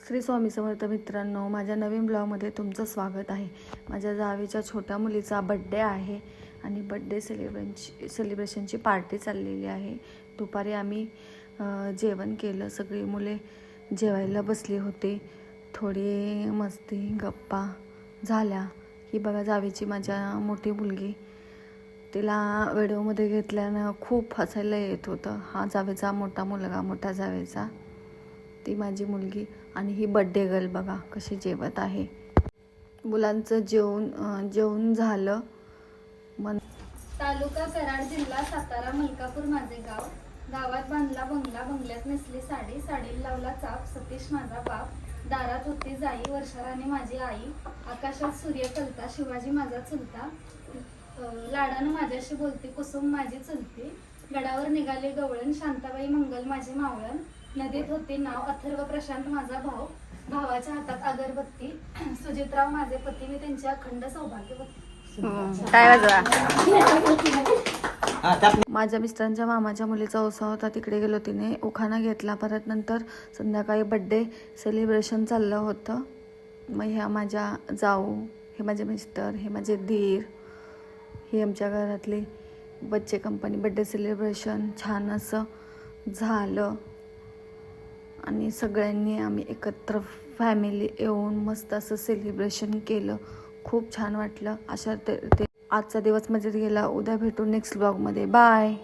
श्री स्वामी समर्थ मित्रांनो, माझ्या नवीन ब्लॉगमध्ये तुमचं स्वागत आहे। माझ्या जावेच्या छोट्या मुलीचा बड्डे आहे आणि बड्डे सेलिब्रेशनची पार्टी चाललेली आहे। दुपारी आम्ही जेवण केलं, सगळी मुले जेवायला बसली होते, थोडी मस्ती गप्पा झाल्या। ही बघा जावेची माझ्या मोठी मुलगी, तिला व्हिडिओमध्ये घेतल्यानं खूप हसायला येत होतं। हा जावेचा मोठा मुलगा, मोठा जावेचा, ती माझी मुलगी आणि ही बड्डे गर्ल बघा कशी जेवत आहे। मुलांचं जेवण झालं। तालुका कराड, जिल्हा सातारा, मलकापूर माझे गाव। गावात बांधला बंगला, बंगल्यात नेसली साडी, साडीला लावला चाप, सतीश माझा बाप। दारात होती जाई, वर्षाराणी माझी आई। आकाशात सूर्य कलता, शिवाजी माझा चुलता। लाडानं माझ्याशी बोलते, कुसुम माझी चुलती। गडावर निघाले गवळण, शांताबाई मंगल माझे मावळण। नदीत होते नाव, अथर्व प्रशांत माझा भाऊ। भावाच्या हातात अगरबत्ती, सुजितराव माझे पती, मी त्यांच्या अखंड सौभाग्यवती। माझ्या मिस्टरांच्या मामाच्या मुलीचा उत्सव होता, तिकडे गेलो, तिने उखाणा घेतला। परत नंतर संध्याकाळी बड्डे सेलिब्रेशन चाललं होतं। मग ह्या माझ्या जाऊ, हे माझे मिस्टर, हे माझे धीर, हे आमच्या घरातली बच्चे कंपनी। बड्डे सेलिब्रेशन छान असं झालं आणि सगळ्यांनी आम्ही एकत्र फॅमिली येऊन मस्त असं सेलिब्रेशन केलं। खूप छान वाटलं। अशा ते आजचा दिवस मजेत गेला। उद्या भेटू नेक्स्ट ब्लॉगमध्ये। बाय।